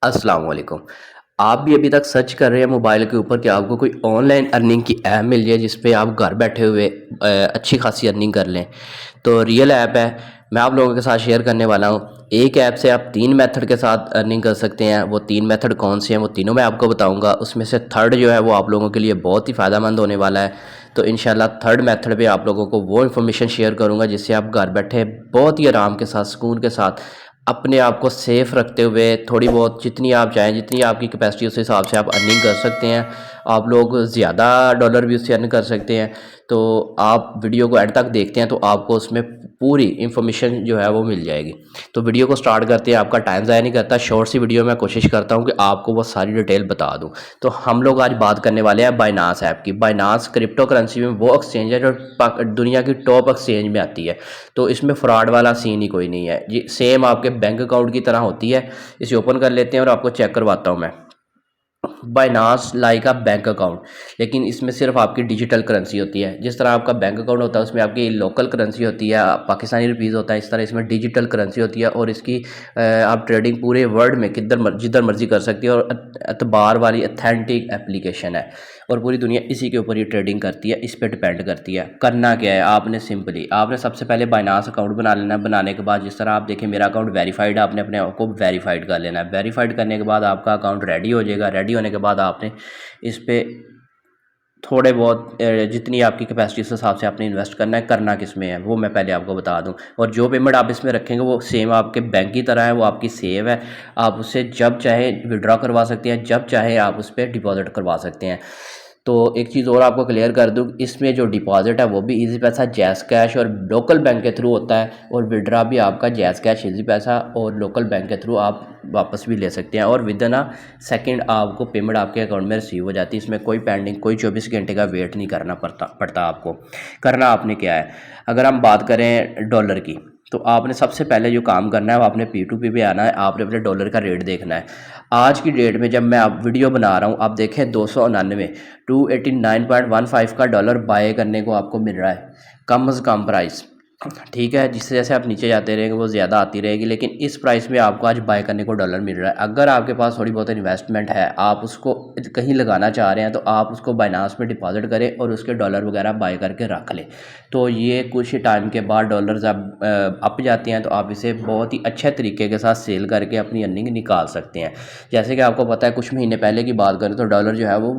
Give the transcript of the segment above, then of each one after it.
अस्सलाम वालेकुम। आप भी अभी तक सर्च कर रहे हैं मोबाइल के ऊपर कि आपको कोई ऑनलाइन अर्निंग की ऐप मिल जाए जिस पे आप घर बैठे हुए अच्छी खासी अर्निंग कर लें। तो रियल ऐप है, मैं आप लोगों के साथ शेयर करने वाला हूँ। एक ऐप से आप 3 मेथड के साथ अर्निंग कर सकते हैं। वो 3 मेथड कौन से हैं वो तीनों मैं आपको बताऊँगा। उसमें से थर्ड जो है वो आप लोगों के लिए बहुत ही फ़ायदेमंद होने वाला है। तो इंशाल्लाह थर्ड मेथड पे आप लोगों को वो इन्फॉर्मेशन शेयर करूँगा जिससे आप घर बैठे बहुत ही आराम के साथ, सुकून के साथ, अपने आप को सेफ़ रखते हुए थोड़ी बहुत जितनी आप चाहें, जितनी आपकी कैपेसिटी उस हिसाब से आप अर्निंग कर सकते हैं। आप लोग ज़्यादा डॉलर भी उससे अर्न कर सकते हैं। तो आप वीडियो को एंड तक देखते हैं तो आपको उसमें पूरी इन्फॉर्मेशन जो है वो मिल जाएगी। तो वीडियो को स्टार्ट करते हैं। आपका टाइम ज़ाया नहीं करता, शॉर्ट सी वीडियो में कोशिश करता हूँ कि आपको वो सारी डिटेल बता दूँ। तो हम लोग आज बात करने वाले हैं बाइनांस ऐप की। बाइनांस क्रिप्टो करेंसी में वो एक्सचेंज है जो दुनिया की टॉप एक्सचेंज में आती है। तो इसमें फ्रॉड वाला सीन ही कोई नहीं है जी। सेम आपके बैंक अकाउंट की तरह होती है। इसे ओपन कर लेते हैं और आपको चेक करवाता हूँ मैं। Binance like a bank account, लेकिन इसमें सिर्फ आपकी डिजिटल करेंसी होती है। जिस तरह आपका बैंक अकाउंट होता है उसमें आपकी लोकल करेंसी होती है, पाकिस्तानी रुपीज़ होता है, इस तरह इसमें डिजिटल करेंसी होती है। और इसकी आप ट्रेडिंग पूरे वर्ल्ड में जिधर मर्जी कर सकती है। और एतबार वाली अथेंटिक एप्लीकेशन है और पूरी दुनिया इसी के ऊपर ही ट्रेडिंग करती है, इस पर डिपेंड करती है। करना क्या है, आपने सिंपली आपने सबसे पहले बाइनांस अकाउंट बना लेना है। बनाने के बाद जिस तरह आप देखें मेरा अकाउंट वेरीफाइड है, आपने अपने आप को वेरीफाइड कर लेना है। वेरीफाइड करने के बाद आपका अकाउंट रेडी हो जाएगा। रेडी होने के बाद आपने इस पर थोड़े बहुत जितनी आपकी कैपेसिटी उस हिसाब से आपने इन्वेस्ट करना है। करना किस में है वो मैं पहले आपको बता दूं। और जो पेमेंट आप इसमें रखेंगे वो सेम आपके बैंक की तरह है, वो आपकी सेव है। आप उससे जब चाहे विड्रॉ करवा सकते हैं, जब चाहे आप उस पर डिपॉजिट करवा सकते हैं। तो एक चीज़ और आपको क्लियर कर दूं, इसमें जो डिपॉजिट है वो भी इजी पैसा, जैज़ कैश और लोकल बैंक के थ्रू होता है। और विड्रॉ भी आपका जैज़ कैश, इजी पैसा और लोकल बैंक के थ्रू आप वापस भी ले सकते हैं। और विद इन अ सेकेंड आपको पेमेंट आपके अकाउंट में रिसीव हो जाती है। इसमें कोई पेंडिंग, कोई 24 घंटे का वेट नहीं करना पड़ता आपको। करना आपने क्या है, अगर हम बात करें डॉलर की, तो आपने सबसे पहले जो काम करना है वो आपने P2P पे आना है। आपने अपने डॉलर का रेट देखना है। आज की डेट में जब मैं आप वीडियो बना रहा हूँ, आप देखें 299 289.15 का डॉलर बाय करने को आपको मिल रहा है, कम से कम प्राइस। ठीक है, जिससे जैसे आप नीचे जाते रहेंगे वो ज़्यादा आती रहेगी, लेकिन इस प्राइस में आपको आज बाय करने को डॉलर मिल रहा है। अगर आपके पास थोड़ी बहुत इन्वेस्टमेंट है, आप उसको कहीं लगाना चाह रहे हैं, तो आप उसको बाइनांस में डिपॉजिट करें और उसके डॉलर वगैरह बाय करके रख लें। तो ये कुछ टाइम के बाद डॉलर जब अप जाते हैं तो आप इसे बहुत ही अच्छे तरीके के साथ सेल करके अपनी अर्निंग निकाल सकते हैं। जैसे कि आपको पता है कुछ महीने पहले की बात करें तो डॉलर जो है वो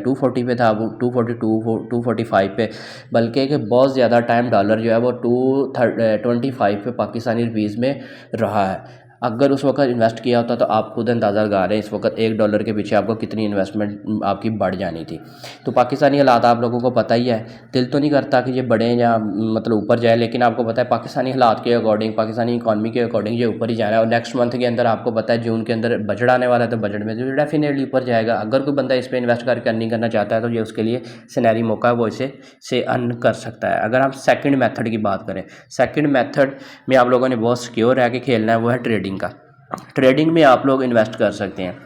240 पे था, वो 242 245 पे, बल्कि कि बहुत ज़्यादा टाइम डॉलर जो है वो 225 पे पाकिस्तानी रुपीज़ में रहा है। अगर उस वक्त इन्वेस्ट किया होता तो आप खुद अंदाज़ा लगा रहे हैं इस वक्त $1 के पीछे आपको कितनी इन्वेस्टमेंट आपकी बढ़ जानी थी। तो पाकिस्तानी हालात आप लोगों को पता ही है। दिल तो नहीं करता कि ये बढ़े या मतलब ऊपर जाए, लेकिन आपको पता है पाकिस्तानी हालात के अकॉर्डिंग, पाकिस्तानी इकॉनमी के अकॉर्डिंग ये ऊपर ही जाना है। और नेक्स्ट मंथ के अंदर आपको पता है जून के अंदर बजट आने वाला है, तो बजट में तो डेफिनेटली ऊपर जाएगा। अगर कोई बंदा इस पर इन्वेस्ट करके अर्निंग करना चाहता है तो ये उसके लिए सिनेरी मौका है, वो इसे से अर्न कर सकता है। अगर हम सेकंड मेथड की बात करें, सेकंड मेथड में आप लोगों ने बहुत सिक्योर रह के खेलना है, वो है ट्रेडिंग का। ट्रेडिंग में आप लोग इन्वेस्ट कर सकते हैं।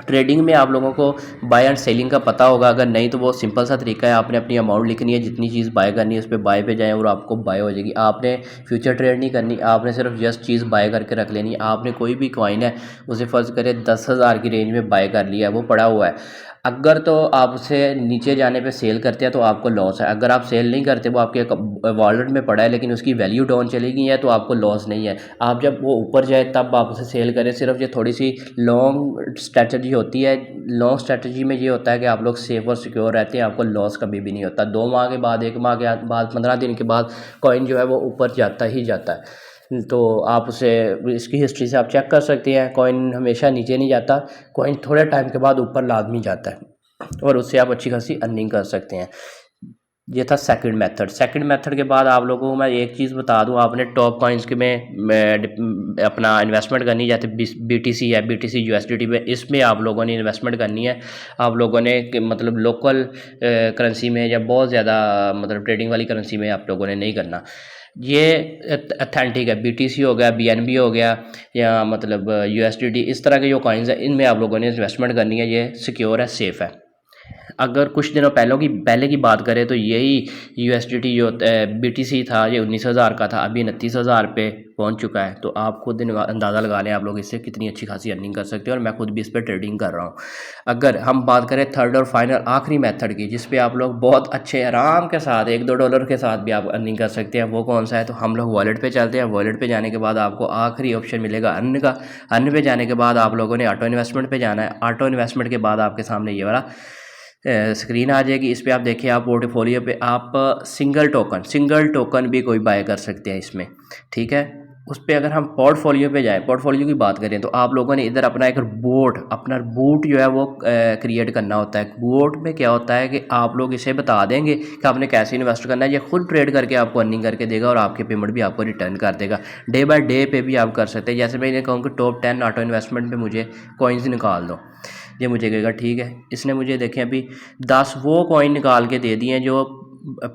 ट्रेडिंग में आप लोगों को बाय एंड सेलिंग का पता होगा, अगर नहीं तो वो सिंपल सा तरीका है। आपने अपनी अमाउंट लिखनी है, जितनी चीज़ बाय करनी है उस पर बाय पे जाएं और आपको बाय हो जाएगी। आपने फ्यूचर ट्रेड नहीं करनी, आपने सिर्फ जस्ट चीज़ बाय करके रख लेनी है। आपने कोई भी कॉइन है उसे फ़र्ज़ करें 10,000 की रेंज में बाय कर लिया है, वो पड़ा हुआ है। अगर तो आप उसे नीचे जाने पे सेल करते हैं तो आपको लॉस है। अगर आप सेल नहीं करते, वो आपके वॉलेट में पड़ा है लेकिन उसकी वैल्यू डाउन चली गई है, तो आपको लॉस नहीं है। आप जब वो ऊपर जाए तब आप उसे सेल करें। सिर्फ ये थोड़ी सी लॉन्ग स्ट्रैटेजी होती है। लॉन्ग स्ट्रैटेजी में ये होता है कि आप लोग सेफ और सिक्योर रहते हैं, आपको लॉस कभी भी नहीं होता। 2 माह के बाद, 1 माह के बाद, 15 दिन के बाद कॉइन जो है वो ऊपर जाता ही जाता है। तो आप उसे इसकी हिस्ट्री से आप चेक कर सकते हैं। कॉइन हमेशा नीचे नहीं जाता, कॉइन थोड़े टाइम के बाद ऊपर लाजमी जाता है और उससे आप अच्छी खासी अर्निंग कर सकते हैं। ये था सेकंड मेथड। सेकंड मेथड के बाद आप लोगों को मैं एक चीज़ बता दूं, आपने टॉप कॉइन्स के में अपना इन्वेस्टमेंट करनी है। जैसे BTC है, BTC USDT में, इसमें आप लोगों ने इन्वेस्टमेंट करनी है। आप लोगों ने मतलब लोकल करेंसी में या बहुत ज़्यादा मतलब ट्रेडिंग वाली करेंसी में आप लोगों ने नहीं करना। ये अथेंटिक है। BTC हो गया, BNB हो गया, या मतलब USDT, इस तरह के जो कॉइन्स हैं इनमें आप लोगों ने इन्वेस्टमेंट करनी है। ये सिक्योर है, सेफ़ है। अगर कुछ दिनों पहले की बात करें तो यही USDT जो BTC था ये 19,000 का था, अभी 29,000 पे पहुंच चुका है। तो आप खुद अंदाज़ा लगा लें आप लोग इससे कितनी अच्छी खासी अर्निंग कर सकते हैं, और मैं खुद भी इस पर ट्रेडिंग कर रहा हूँ। अगर हम बात करें थर्ड और फाइनल आखिरी मेथड की, जिस पे आप लोग बहुत अच्छे आराम के साथ $1-2 के साथ भी आप अर्निंग कर सकते हैं, वो कौन सा है? तो हम लोग वॉलेट पे चलते हैं। वॉलेट पे जाने के बाद आपको आखिरी ऑप्शन मिलेगा अर्न का। अर्न पे जाने के बाद आप लोगों ने ऑटो इन्वेस्टमेंट पे जाना है। ऑटो इन्वेस्टमेंट के बाद आपके सामने ये वाला स्क्रीन आ जाएगी। इस पे आप देखिए, आप पोर्टफोलियो पे आप सिंगल टोकन भी कोई बाय कर सकते हैं इसमें, ठीक है। उस पर अगर हम पोर्टफोलियो पे जाएं, पोर्टफोलियो की बात करें, तो आप लोगों ने इधर अपना एक अपना बूट जो है वो क्रिएट करना होता है। बूट में क्या होता है कि आप लोग इसे बता देंगे कि आपने कैसे इन्वेस्ट करना है, ये खुद ट्रेड करके आपको अर्निंग करके देगा और आपकी पेमेंट भी आपको रिटर्न कर देगा। डे बाय डे पे भी आप कर सकते हैं। जैसे मैं इन्हें कहूँ कि टॉप 10 ऑटो इन्वेस्टमेंट पे मुझे कॉइन्स निकाल दो, ये मुझे कहेगा ठीक है। इसने मुझे देखें अभी 10 वो कॉइन निकाल के दे दिए हैं जो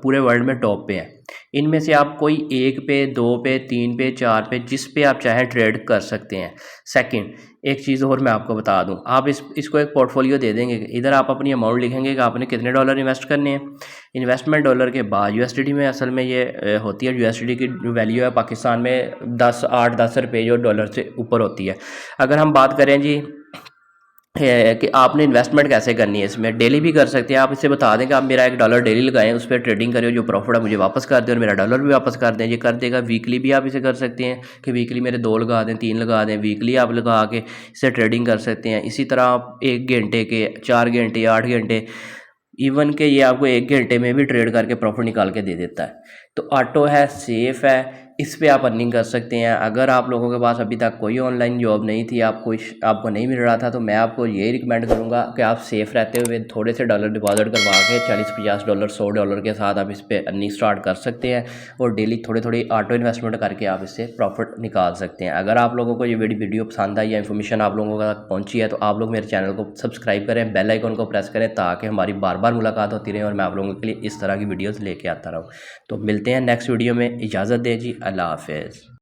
पूरे वर्ल्ड में टॉप पे हैं। इनमें से आप कोई 1 पे, 2 पे, 3 पे, 4 पे, जिस पे आप चाहें ट्रेड कर सकते हैं। सेकंड, एक चीज़ और मैं आपको बता दूं, आप इसको एक पोर्टफोलियो दे देंगे। इधर आप अपनी अमाउंट लिखेंगे कि आपने कितने डॉलर इन्वेस्ट करने हैं। इन्वेस्टमेंट डॉलर के बाद USDT में असल में ये होती है, USDT की जो वैल्यू है पाकिस्तान में 8-10 रुपये जो डॉलर से ऊपर होती है। अगर हम बात करें जी कि आपने इन्वेस्टमेंट कैसे करनी है, इसमें डेली भी कर सकते हैं। आप इसे बता दें कि आप मेरा $1 डेली लगाएं, उस पर ट्रेडिंग करें, जो प्रॉफिट है मुझे वापस कर दें और मेरा डॉलर भी वापस कर दें, ये कर देगा। वीकली भी आप इसे कर सकते हैं कि वीकली मेरे 2 लगा दें, 3 लगा दें, वीकली आप लगा के इसे ट्रेडिंग कर सकते हैं। इसी तरह आप 1 घंटे के, 4 घंटे, 8 घंटे, इवन के ये आपको 1 घंटे में भी ट्रेड करके प्रॉफिट निकाल के दे देता है। तो ऑटो है, सेफ़ है, इस पे आप अर्निंग कर सकते हैं। अगर आप लोगों के पास अभी तक कोई ऑनलाइन जॉब नहीं थी, आपको नहीं मिल रहा था, तो मैं आपको यही रिकमेंड करूंगा कि आप सेफ़ रहते हुए थोड़े से डॉलर डिपॉजिट करवा के $40-50, $100 के साथ आप इस पर अर्निंग स्टार्ट कर सकते हैं, और डेली थोड़ी ऑटो इन्वेस्टमेंट करके आप इससे प्रॉफिट निकाल सकते हैं। अगर आप लोगों को ये वीडियो पसंद आई या इन्फॉर्मेशन आप लोगों तक पहुँची है, तो आप लोग मेरे चैनल को सब्सक्राइब करें, बेल आइकन को प्रेस करें, ताकि हमारी बार बार मुलाकात होती रहे और मैं आप लोगों के लिए इस तरह की वीडियोज़ लेके आता रहूँ। तो मिलते हैं नेक्स्ट वीडियो में। इजाज़त दें जी, अल्लाह हाफ़िज़।